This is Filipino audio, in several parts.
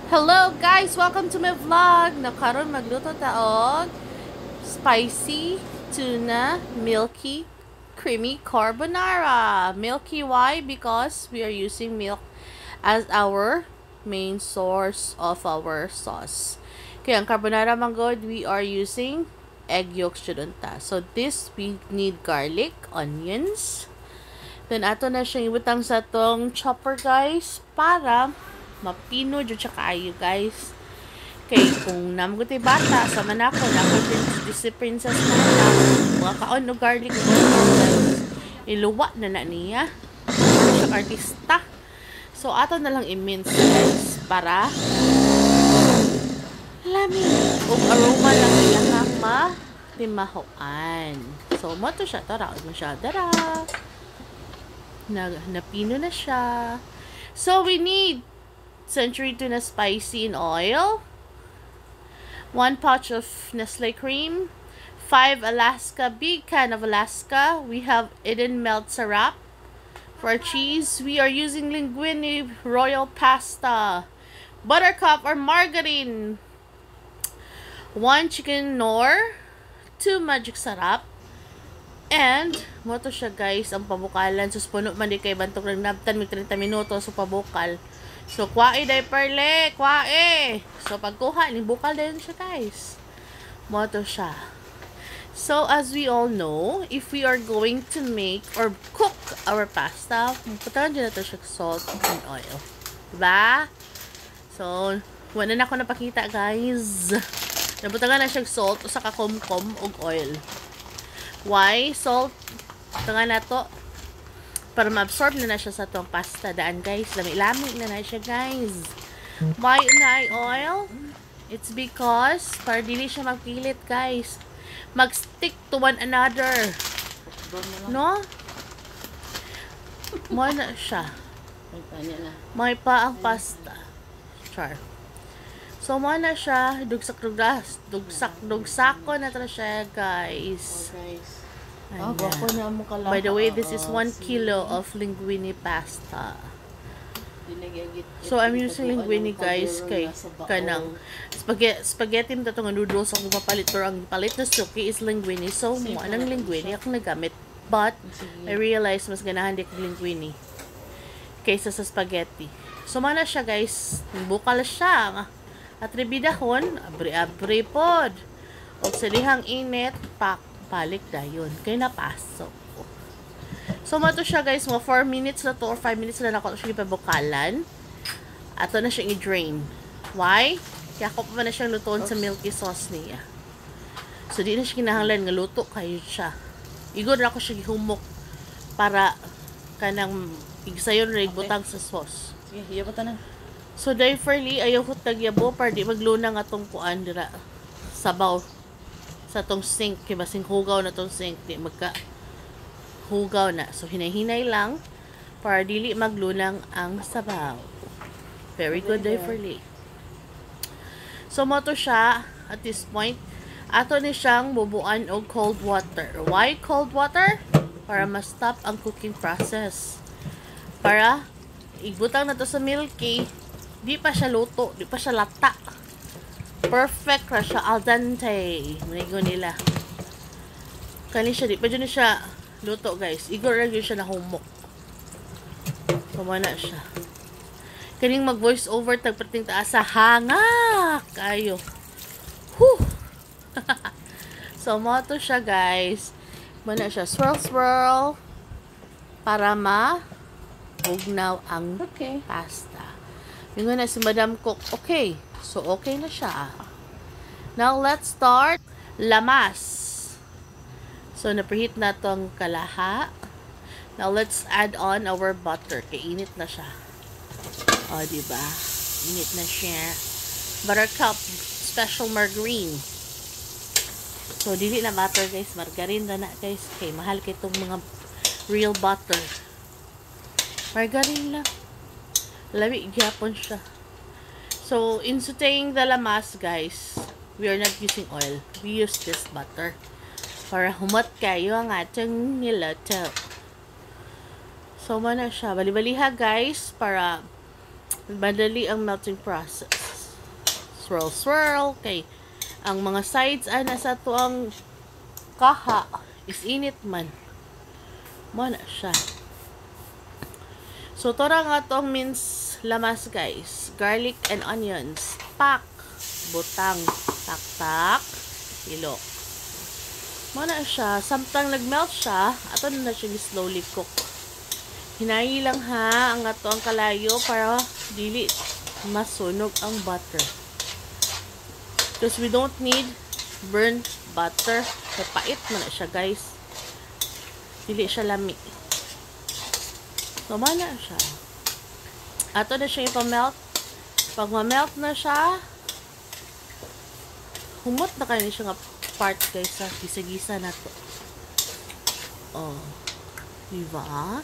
Hello guys! Welcome to my vlog! Nakaroon magluto taog spicy tuna milky creamy carbonara. Milky why? Because we are using milk as our main source of our sauce. Kaya ang carbonara manggod, we are using egg yolks judunta. So this we need garlic, onions. Then ato na siyang ibutang sa tong chopper guys para mapino dyan siya kaayo guys. Kay kung namaguti bata sa manako din si princess na mga kaon o garlic guys, iluwa na niya siya artista. So ato na lang i-mince guys para lami o aroma lang ilang timahoan. So mo to siya, tara mo siya, dara napino na siya. So we need Century Tuna Spicy in oil, 1 pouch of Nestle cream, 5 Alaska, big can of Alaska. We have Eden melt syrup. For our cheese, we are using linguine royal pasta, buttercup or margarine, 1 chicken nor, 2 magic sarap, and mo to siya guys ang pabukalan. So puno man di kay bantog ng nabtan mig 30 minutos so pabukal. So, kwae day perle, kwae. So, pagkuha, bukal din siya, guys. Moto siya. So, as we all know, if we are going to make or cook our pasta, putaran dyan natin siya salt and oil. Diba? So, wala na ako napakita, guys. Naputaran na siya salt o sa kakomkom o oil. Why? Salt, putaran na to para ma-absorb na siya sa itong pasta. Daan guys, lami-lami na siya guys. Why na oil? It's because para dili siya magpilit guys. Mag-stick to one another. No? Mo na siya. May pa ang pasta. Char. So mo na siya. Dugsak-dugsako na ito siya guys. By the way, this is 1 kilo of linguine pasta. So, I'm using linguine guys kay kanang spaghetti na itong noodles ako mapalit pero ang palit na suki is linguine. So, mo anang linguine akong nagamit. But, I realized mas ganahan di kong linguine kaysa sa spaghetti. So, mana siya guys. Bukal siya. At ribidahon, abri-abri pod. O sa dihang init, balik dayon kay napasok. So mato siya guys, mga 4 minutes na to or 5 minutes na ako siya ipabukalan. Ato na siya i-drain. Why? Kaya ako pa na siyang lutoon sa milky sauce niya. So di na siya kinahanglan nga luto kayo siya. Igod na ako siya gihumok para kanang igsayon rig butang sa sauce. Iya pa tanan. So differently ayaw ko tagyabo para di maglunang atong kuan dira sabaw sa tong sink, kaya basing hugaw na tong sink, di magka hugaw na. So, hinay-hinay lang para dili maglunang ang sabaw. Very good day for late. So, mo to siya, at this point, ato ni siyang bubuan og cold water. Why cold water? Para ma-stop ang cooking process. Para, igbutang na to sa milky, di pa siya luto, di pa siya lata. Perfect ra siya, al dente. Manigo nila. Kani siya, di pa dyan siya luto guys. Igor ra yun siya nahumok. Kumana siya. Kaning mag voice over tagpating taas sa hanga. Kayo. Whew. So, mo to siya guys. Mana siya, swirl swirl. Para ma-ugnaw ang pasta. Yung na si Madam Cook. Okay. So, okay na siya. Now, let's start lamas. So, napreheat na tong kalaha. Now, let's add on our butter. Kaya init na siya. O, diba? Init na siya. Buttercup special margarine. So, dili na butter, guys. Margarine na guys. Okay, mahal kay itong mga real butter. Margarine lang. Lami, gyapon siya. So, in sauteing the lamas, guys, we are not using oil. We use this butter. Para humot kayo ang ating niluto. So, mana siya. Bali-baliha, guys, para madali ang melting process. swirl swirl kay ang mga sides ana sa tuang kaha is init man mo na siya. So tora nga tong minced lamas guys, garlic and onions, pak butang tak tak ilo mo na siya. Samtang nagmelt siya ato na siya slowly cook. Hinayi lang ha ang ato ang kalayo para dili masunog ang butter. Because we don't need burnt butter. Pait man na siya guys. Dili siya lami. So, na siya. Ato na siya ipamelt. Pag ma-melt na siya, humot na kayo siya nga part guys sa gisa-gisa na to. Oh. Diba?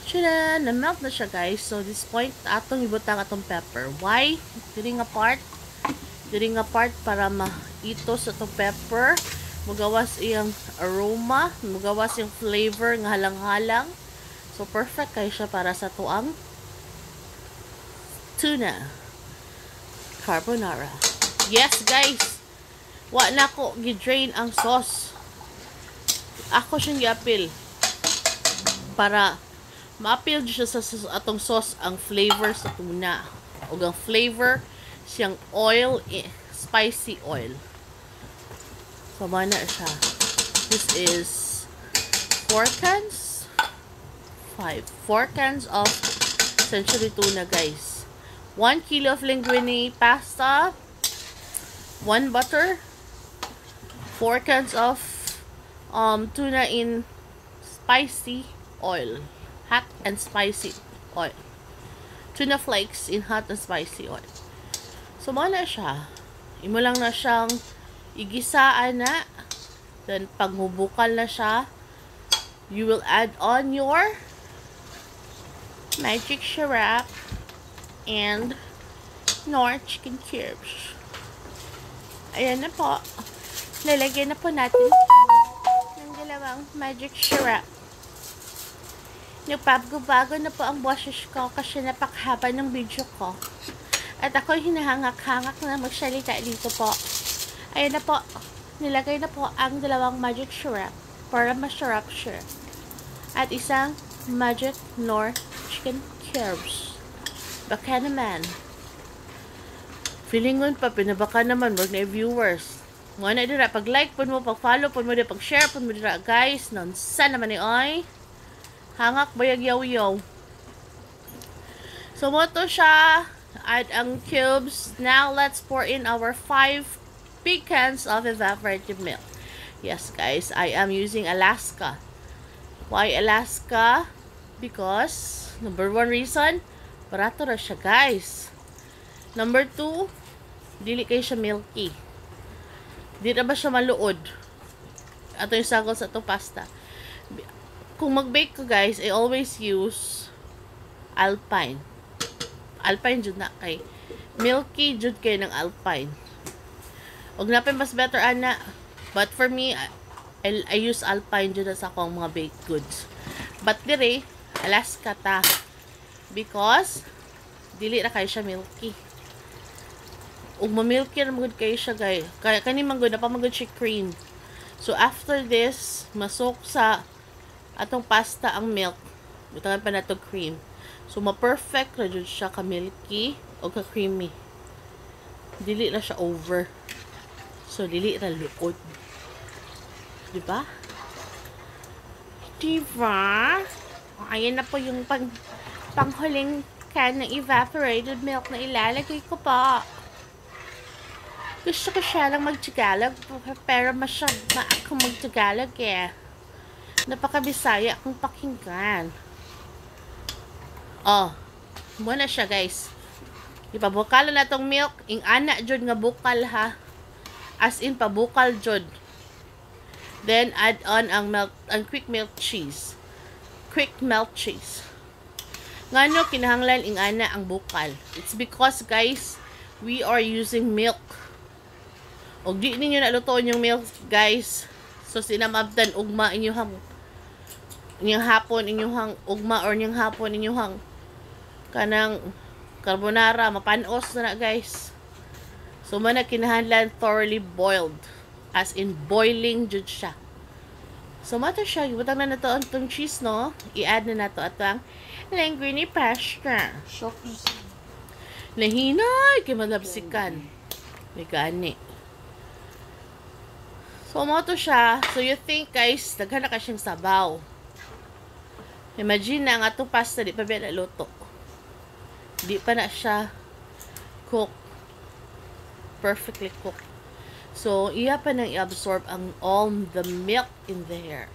Tira, na-melt na siya guys. So, this point, atong ibutang atong pepper. Why? Diri nga part para maitos atong pepper. Mugawas iyang aroma. Mugawas yung flavor nga halang-halang. So, perfect kayo siya para sa tuang tuna carbonara. Yes, guys! Wa na ko gidrain ang sauce. Ako siyang i-appeal. Para ma-appeal siya sa atong sauce ang flavor sa tuna. O ang flavor siyang oil, spicy oil. So, mana siya. This is 4 cans. 4 cans of century tuna guys. 1 kilo of linguine pasta, 1 butter, 4 cans of tuna in spicy oil, hot and spicy oil, tuna flakes in hot and spicy oil. So mo na siya, imo lang na siyang igisaan na, then pag mubukal na siya, you will add on your magic syrup and Knorr chicken cubes. Ayan na po. Lalagyan na po natin ng dalawang magic syrup. Nagbago-bago na po ang boses ko kasi napakhaba ng video ko. At ako'y hinahangak-hangak na magsalita dito po. Ayan na po. Nilagay na po ang dalawang magic syrup para masarap siya. At isang magic Knorr chicken cubes. Baka naman. Feelingon pa, pinabaka naman, wag na viewers. Mga na dira, pag-like po mo, pag-follow po mo, pag-share po mo dira, guys. Nonsan naman ni oy. Hangak bayag yaw-yaw. So, mo to siya. Add ang cubes. Now, let's pour in our 5 big cans of evaporated milk. Yes, guys, I am using Alaska. Why Alaska? Because, number 1 reason, barato na siya, guys. Number 2, dili kayo siya milky. Di na ba siya maluod? Ato yung sagol sa itong pasta. Kung mag-bake ko, guys, I always use Alpine. Alpine jud na kay. Milky jud kayo ng Alpine. Og napin mas better, ana. But for me, I use Alpine jud sa akong mga baked goods. But dire, Alaska ta. Because, dili na kayo siya milky. Ug ma-milky na magud kayo siya, guys. Kaya kani manggod na pa magud siya cream. So after this, masok sa atong pasta ang milk. Butangan pa nato cream. So ma-perfect na jud siya ka milky o ka creamy. Dili na siya over. So dili na luod. Diba? Diba? Ayan na po yung panghuling can ng evaporated milk na ilalagay ko pa. Gusto ko siya lang mag-Tagalog, pero masyad na ako mag-Tagalog eh. Napakabisaya akong pakinggan. Oh, muna siya guys. Ipabukal na tong milk, ing ana jud nga bukal ha. As in pabukal jud. Then add on ang quick melt cheese. Quick melt cheese. Ngano kinahanglan ing ana ang bukal? It's because guys, we are using milk. Og di ninyo nalutoon yung milk, guys. So sinamabdan ugma inyong hapon inyong ugma or inyong hapon inyong kanang carbonara mapanos na guys. So, man kinahanglan thoroughly boiled. As in, boiling jud siya. So, mato siya. Ibutang na nato ang cheese, no? I-add na nato at ang linguine pasta. So, Nahinay, kay malabsikan. May gani. So, mato siya. So, you think, guys, daghan na ka siyang sabaw. Imagine na ang atong pasta, di pa ba luto. Di pa na siya cook. Perfectly cooked. So, iya pa nang i-absorb ang all the milk in there.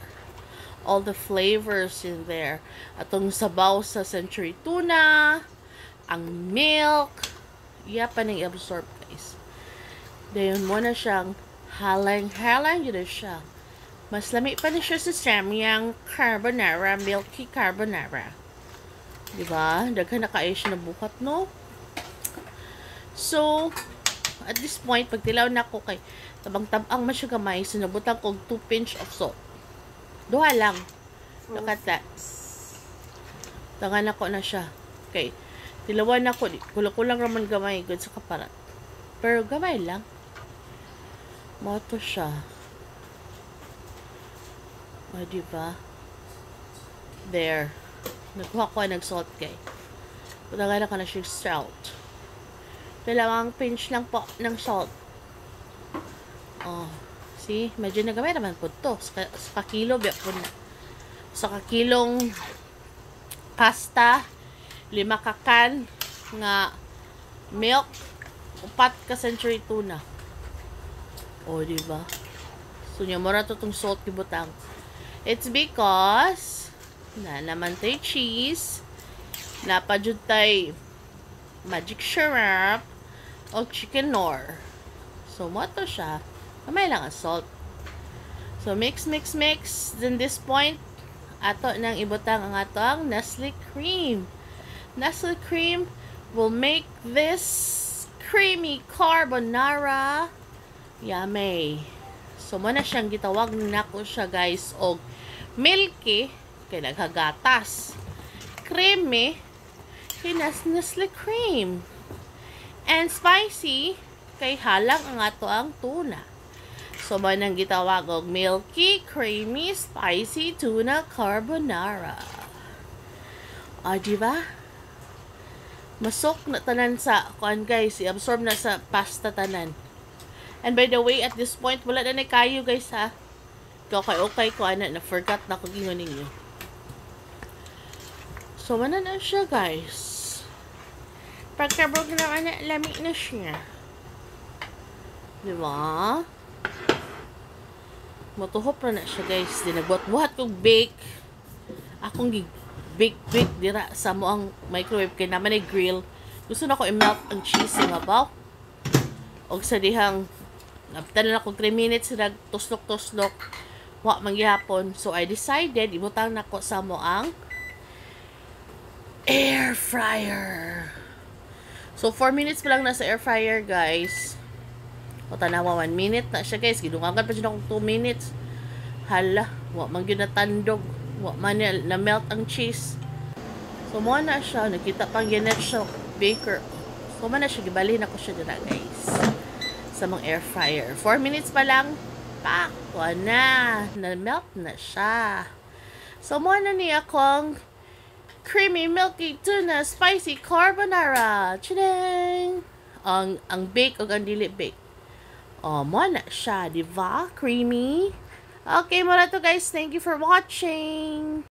All the flavors in there. Atong sabaw sa century tuna, ang milk, iya pa nang i-absorb, guys. Dayon mo na siyang halang-halang yun na siya. Mas lami pa na siya sa samyang carbonara, milky carbonara. Diba? Daghan na kayo siya nabuhat, no? So, at this point, pag tilaw na ko kay tabang-tabang man siya gamay, sinabutan ko 2 pinch of salt. Duha lang. Look at that. Tangan ako na siya. Okay. Tilawan ako. Kulang-kulang raman gamay. Good sa kaparat. Pero gamay lang. Moto siya. O, diba? There. Nagkuha ko nag-salt kay. Tangan ako na siya salt. Dalawang pinch lang po ng salt. Oh, see? Medyo nagamay naman po to. Sa kakilo, biya po na. Sa kakilong pasta, 5 kakan nga milk, 4 ka century tuna. Oh, diba? So, niya mura to tong salt kibutang. It's because na naman tayo cheese, napadjud tayo magic syrup, o chicken nor. So, mo to siya. Kamay lang ang salt. So, mix. Then, this point, ato nang ibutang ang atong Nestle cream. Nestle cream will make this creamy carbonara yummy. So, mo na siyang gitawag nako siya, guys, og milky, kay naghagatas. Creamy, kay Nestle cream. And spicy, kay halang ang ato ang tuna. So, mo nang gitawag og milky, creamy, spicy tuna carbonara. O, diba? Masok na tanan sa, kuan guys, i-absorb na sa pasta tanan. And by the way, at this point, wala na kayo guys ha. Okay ko, ana, na-forgot na ko gingon ninyo. So, mana na siya guys. Pagkabog na ana, lami na siya. Diba? Matuhop na siya guys. Di nagbuhat-buhat kong bake. Akong bake dira sa mo ang microwave kay naman ay grill. Gusto na ko i-melt ang cheese sa mabaw. Og sa dihang naptanan ako 3 minutes nag tuslok wa mangyapon. So I decided ibutang nako sa mo ang air fryer. So 4 minutes pa lang nasa air fryer guys. O tanawa 1 minute na siya guys. Gidungangan pa siya akong 2 minutes. Hala, wa man gyud natandog. Wa man na melt ang cheese. So mo na siya, nakita pang ginet siya baker. So man na siya gibalhin ako siya dira guys. Sa mga air fryer. 4 minutes pa lang. Pak, na melt na siya. So mo na ni akong creamy milky tuna spicy carbonara. Chideng! Ang bake o ang dili bake. Oh, mo na siya, diba? Creamy. Okay, muna to guys. Thank you for watching.